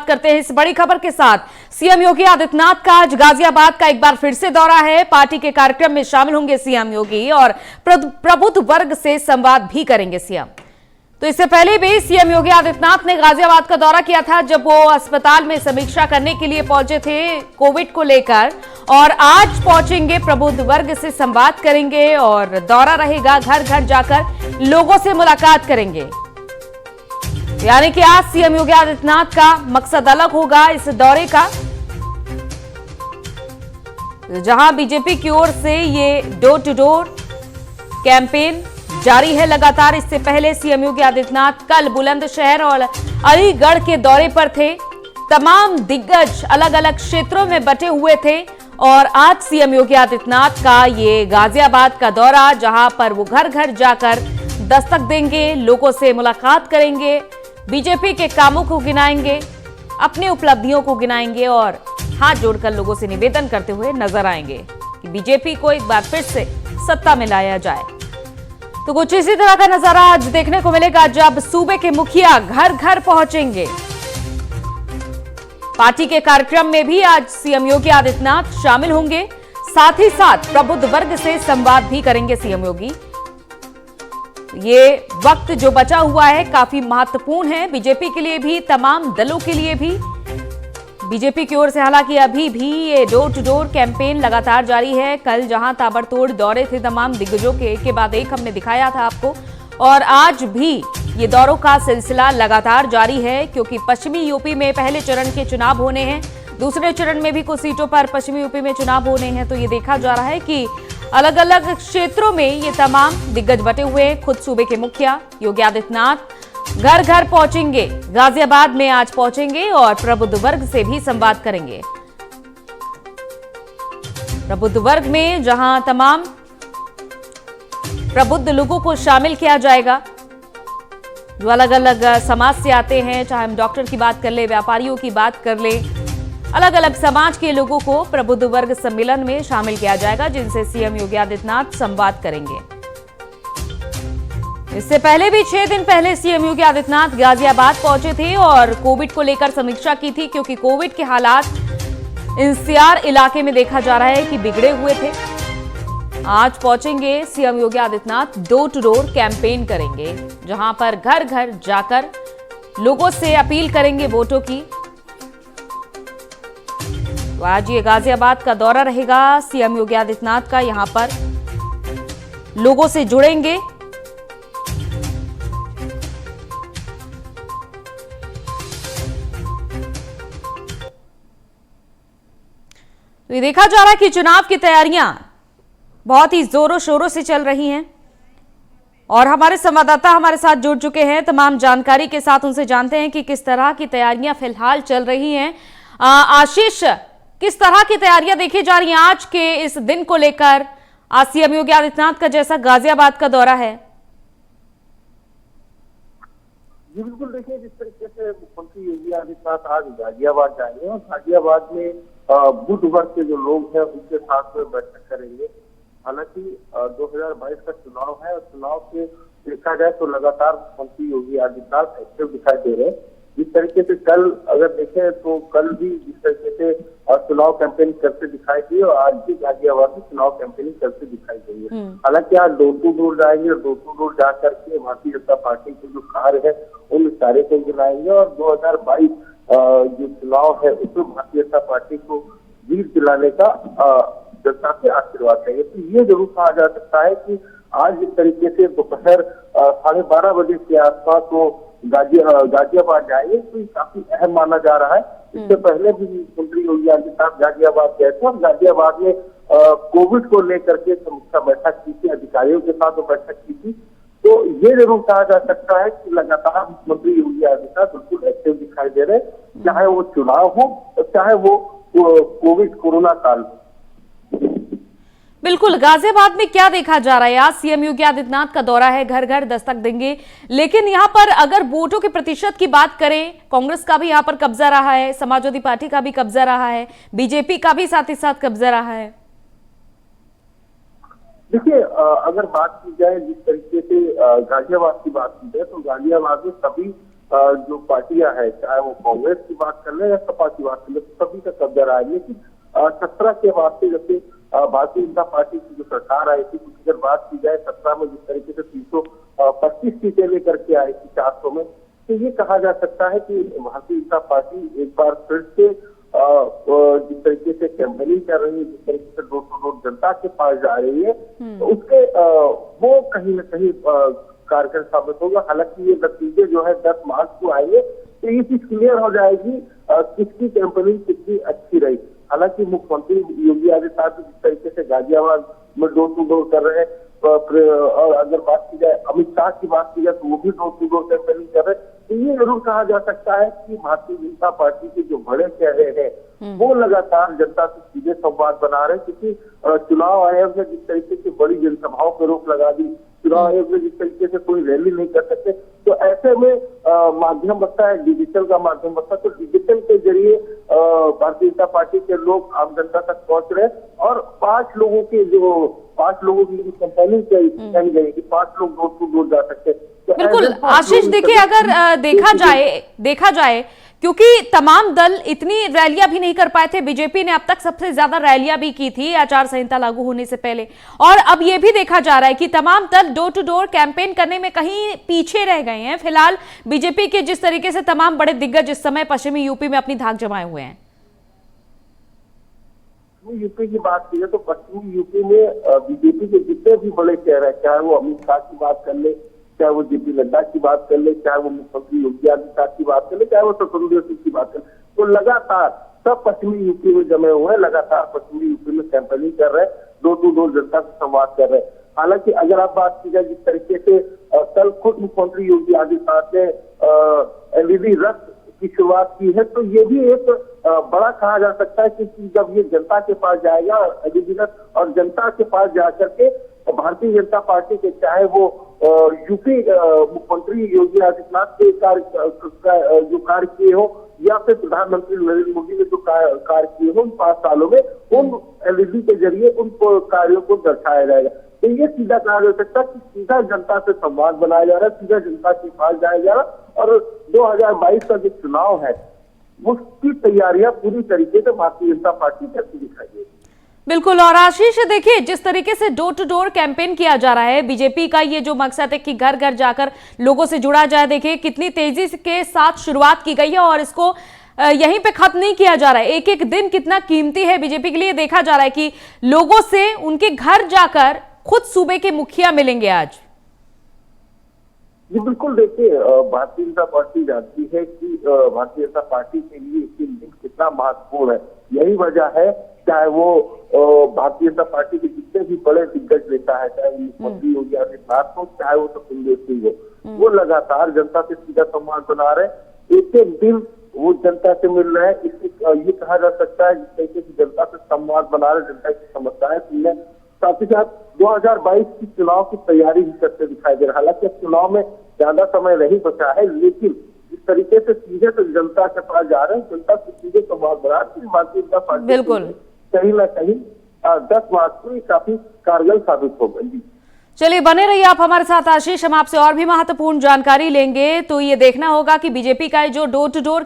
शुरुआत करते हैं इस बड़ी खबर के साथ। सीएम योगी आदित्यनाथ का आज गाजियाबाद का एक बार फिर से दौरा है। पार्टी के कार्यक्रम में शामिल होंगे सीएम योगी और प्रबुद्ध वर्ग से संवाद भी करेंगे सीएम। तो इससे पहले भी सीएम योगी आदित्यनाथ ने गाजियाबाद का दौरा किया था, जब वो अस्पताल में समीक्षा करने के लिए पहुंचे थे कोविड को लेकर, और आज पहुंचेंगे प्रबुद्ध वर्ग से संवाद करेंगे और दौरा रहेगा, घर घर जाकर लोगों से मुलाकात करेंगे। यानी कि आज सीएम योगी आदित्यनाथ का मकसद अलग होगा इस दौरे का, जहां बीजेपी की ओर से ये डोर टू डोर कैंपेन जारी है लगातार। इससे पहले सीएम योगी आदित्यनाथ कल बुलंदशहर और अलीगढ़ के दौरे पर थे। तमाम दिग्गज अलग अलग क्षेत्रों में बटे हुए थे और आज सीएम योगी आदित्यनाथ का ये गाजियाबाद का दौरा, जहां पर वो घर घर जाकर दस्तक देंगे, लोगों से मुलाकात करेंगे, बीजेपी के कामों को गिनाएंगे, अपनी उपलब्धियों को गिनाएंगे और हाथ जोड़कर लोगों से निवेदन करते हुए नजर आएंगे कि बीजेपी को एक बार फिर से सत्ता में लाया जाए। तो कुछ इसी तरह का नजारा आज देखने को मिलेगा, जब सूबे के मुखिया घर घर पहुंचेंगे। पार्टी के कार्यक्रम में भी आज सीएम योगी आदित्यनाथ शामिल होंगे, साथ ही साथ प्रबुद्ध वर्ग से संवाद भी करेंगे सीएम योगी। ये वक्त जो बचा हुआ है काफी महत्वपूर्ण है बीजेपी के लिए भी, तमाम दलों के लिए भी। बीजेपी की ओर से हालांकि अभी भी ये डोर टू डोर कैंपेन लगातार जारी है। कल जहां ताबड़तोड़ दौरे थे तमाम दिग्गजों के, एक के बाद एक हमने दिखाया था आपको, और आज भी ये दौरों का सिलसिला लगातार जारी है, क्योंकि पश्चिमी यूपी में पहले चरण के चुनाव होने हैं, दूसरे चरण में भी कुछ सीटों पर पश्चिमी यूपी में चुनाव होने हैं। तो ये देखा जा रहा है कि अलग अलग क्षेत्रों में ये तमाम दिग्गज बटे हुए हैं। खुद सूबे के मुखिया योगी आदित्यनाथ घर घर पहुंचेंगे, गाजियाबाद में आज पहुंचेंगे और प्रबुद्ध वर्ग से भी संवाद करेंगे। प्रबुद्ध वर्ग में जहां तमाम प्रबुद्ध लोगों को शामिल किया जाएगा, जो अलग अलग समाज से आते हैं, चाहे हम डॉक्टर की बात कर ले, व्यापारियों की बात कर ले, अलग अलग समाज के लोगों को प्रबुद्ध वर्ग सम्मेलन में शामिल किया जाएगा, जिनसे सीएम योगी आदित्यनाथ संवाद करेंगे। इससे पहले भी 6 दिन पहले सीएम योगी आदित्यनाथ गाजियाबाद पहुंचे थे और कोविड को लेकर समीक्षा की थी, क्योंकि कोविड के हालात एनसीआर इलाके में देखा जा रहा है कि बिगड़े हुए थे। आज पहुंचेंगे CM Yogi Adityanath, door to door campaign करेंगे, जहां पर घर घर जाकर लोगों से अपील करेंगे वोटों की। तो आज ये गाजियाबाद का दौरा रहेगा सीएम योगी आदित्यनाथ का, यहां पर लोगों से जुड़ेंगे। तो ये देखा जा रहा है कि चुनाव की तैयारियां बहुत ही जोरों शोरों से चल रही हैं और हमारे संवाददाता हमारे साथ जुड़ चुके हैं तमाम जानकारी के साथ। उनसे जानते हैं कि किस तरह की तैयारियां फिलहाल चल रही हैं। आशीष, किस तरह की तैयारियां देखी जा रही हैं आज के इस दिन को लेकर? आज सीएम योगी आदित्यनाथ का जैसा गाजियाबाद का दौरा है। जी बिल्कुल, देखिए जिस तरीके से मुख्यमंत्री योगी आदित्यनाथ आज गाजियाबाद जाएंगे और गाजियाबाद में बुद्ध वर्ग के जो लोग हैं उनके साथ में बैठक करेंगे। हालांकि 2022 का चुनाव है और चुनाव के देखा जाए तो लगातार मुख्यमंत्री योगी आदित्यनाथ एक्टिव दिखाई दे रहे हैं। जिस तरीके से कल अगर देखें तो कल भी जिस तरीके से चुनाव कैंपेन करते दिखाई दिए और आज भी गाजियाबाद में चुनाव कैंपेनिंग करते दिखाई गई है। हालांकि आज डोर टू डोर जाएंगे और डोर टू डोर जा करके भारतीय जनता पार्टी के जो कार्य है उन सारे को गिनाएंगे और 2022 जो चुनाव है उसमें भारतीय जनता पार्टी को जीत दिलाने का जनता से आशीर्वाद देंगे। तो ये जरूर कहा जा सकता है कि आज जिस तरीके से दोपहर 12:30 बजे के आसपास वो गाजियाबाद जाएंगे, तो ये काफी अहम माना जा रहा है। इससे पहले भी मुख्यमंत्री योगी आदित्यनाथ गाजियाबाद गए थे और गाजियाबाद में कोविड को लेकर के समीक्षा बैठक की थी, अधिकारियों के साथ बैठक की थी। तो ये जरूर कहा जा सकता है कि लगातार मुख्यमंत्री योगी आदित्यनाथ बिल्कुल एक्टिव दिखाई दे रहे, चाहे वो चुनाव हो और चाहे वो कोविड कोरोना काल हो। बिल्कुल, गाजियाबाद में क्या देखा जा रहा है? आज सीएम योगी आदित्यनाथ का दौरा है, घर घर दस्तक देंगे, लेकिन यहाँ पर अगर वोटों के प्रतिशत की बात करें, कांग्रेस का भी यहाँ पर कब्जा रहा है, समाजवादी पार्टी का भी कब्जा रहा है, बीजेपी का भी साथ ही साथ कब्जा रहा है। देखिए, अगर बात की जाए जिस तरीके से गाजियाबाद की बात की जाए तो गाजियाबाद में सभी जो पार्टियां हैं, चाहे वो कांग्रेस की बात कर ले या सपा की बात कर ले, सभी का कब्जा रहा है। लेकिन 17 के बाद से जैसे भारतीय जनता पार्टी की जो सरकार आई थी, कुछ अगर बात की जाए 17 में जिस तरीके से 325 सीटें लेकर के आई थी 400 में, तो ये कहा जा सकता है कि भारतीय जनता पार्टी एक बार फिर से जिस तरीके से कैंपेनिंग कर रही है, जिस तरीके से डोर टू डोर जनता के पास जा रही है, तो उसके वो कहीं ना कहीं कारगर साबित होगा। हालांकि ये नतीजे जो है 10 मार्च को आएंगे, तो ये चीज क्लियर हो जाएगी किसकी कैंपेनिंग कितनी अच्छी रही। हालांकि मुख्यमंत्री योगी आदित्यनाथ जिस तरीके से गाजियाबाद में डोर टू डोर कर रहे हैं, और अगर बात की जाए अमित शाह की बात की जाए तो वो भी डोर टू डोर कैंपेनिंग कर रहे हैं, तो ये जरूर कहा जा सकता है कि भारतीय जनता पार्टी के जो बड़े चेहरे हैं वो लगातार जनता से सीधे संवाद बना रहे हैं। क्योंकि चुनाव आयोग ने जिस तरीके से बड़ी जनसभाओं पर रोक लगा दी, चुनाव आयोग ने जिस तरीके से कोई रैली नहीं कर सकते, तो ऐसे में माध्यम बचता है, डिजिटल का माध्यम बचता है। तो डिजिटल के जरिए भारतीय जनता पार्टी के लोग आम जनता तक पहुंच रहे हैं, और 5 लोगों की कंपनी कही गई कि 5 लोग डोर टू डोर जा सकते हैं। तो बिल्कुल आशीष, देखिए अगर देखा जाए क्योंकि तमाम दल इतनी रैलियां भी नहीं कर पाए थे। बीजेपी ने अब तक सबसे ज्यादा रैलियां भी की थी आचार संहिता लागू होने से पहले, और अब यह भी देखा जा रहा है कि तमाम दल डोर टू डोर कैंपेन करने में कहीं पीछे रह गए हैं। फिलहाल बीजेपी के जिस तरीके से तमाम बड़े दिग्गज इस समय पश्चिमी यूपी में अपनी धाक जमाए हुए हैं। यूपी की बात की जाए तो पश्चिमी यूपी में बीजेपी के जितने भी बड़े चेहरे हैं, चाहे वो अमित शाह की बात कर ले, चाहे वो जेपी नड्डा की बात कर ले, चाहे वो मुख्यमंत्री योगी आदित्यनाथ की बात कर ले, चाहे वो स्वतंत्र सिंह की बात कर ले, तो लगातार सब पश्चिमी यूपी में जमे हुए हैं, लगातार पश्चिमी यूपी में कैंपेनिंग कर रहे हैं, डोर टू डोर जनता से संवाद कर रहे हैं। हालांकि अगर आप बात की जाए जिस तरीके से कल खुद मुख्यमंत्री योगी आदित्यनाथ ने एलईडी रथ की शुरुआत की है, तो ये भी एक बड़ा कहा जा सकता है कि जब ये जनता के पास जाएगा एलईडी रथ, और जनता के पास जाकर के भारतीय जनता पार्टी के चाहे वो यूपी मुख्यमंत्री योगी आदित्यनाथ के जो कार्य किए हो, या फिर प्रधानमंत्री नरेंद्र मोदी ने जो कार्य किए हो 5 सालों में, उन एलईडी के जरिए उन कार्यों को दर्शाया जाएगा। तो ये सीधा कहा जा सकता है कि सीधा जनता से संवाद बनाया जा रहा है, सीधा जनता के पास जाया जा रहा है, और 2022 का जो चुनाव है उसकी तैयारियां पूरी तरीके से भारतीय जनता पार्टी करती दिखाई देगी। बिल्कुल, और आशीष देखिए जिस तरीके से डोर टू डोर कैंपेन किया जा रहा है, बीजेपी का ये जो मकसद है कि घर घर जाकर लोगों से जुड़ा जाए, देखिए कितनी तेजी के साथ शुरुआत की गई है, और इसको यहीं पे खत्म नहीं किया जा रहा है। एक एक दिन कितना कीमती है बीजेपी के लिए, देखा जा रहा है कि लोगों से उनके घर जाकर खुद सूबे के मुखिया मिलेंगे आज। जी बिल्कुल, देखिए भारतीय जनता पार्टी जानती है कि भारतीय जनता पार्टी के लिए ये दिन कितना महत्वपूर्ण है। यही वजह है, चाहे वो भारतीय जनता पार्टी के जितने भी बड़े दिग्गज नेता है, चाहे वो मुख्यमंत्री योगी आदित्यनाथ हो, चाहे वो स्वतंत्र सिंह हो, वो लगातार जनता से सीधा संवाद बना रहे हैं। एक एक दिन वो जनता से मिल रहे हैं। इससे ये कहा जा सकता है जिस तरीके से जनता से संवाद बना रहे, जनता की समस्याएं सुन रहे, साथ ही साथ 2022 की चुनाव की तैयारी भी करते दिखाई दे रहा है। हालांकि चुनाव में ज्यादा समय नहीं बचा है, लेकिन जिस तरीके से सीधे तो जनता के पास जा रहे हैं, जनता से सीधे संवाद बना रहे हैं, भारतीय जनता पार्टी बिल्कुल कहीं ना कहीं 10 मार्च को काफी कारगर साबित होगा। जी चलिए, बने रहिए आप हमारे साथ आशीष, हम आपसे और भी महत्वपूर्ण जानकारी लेंगे। तो ये देखना होगा कि बीजेपी का जो डोर टू डोर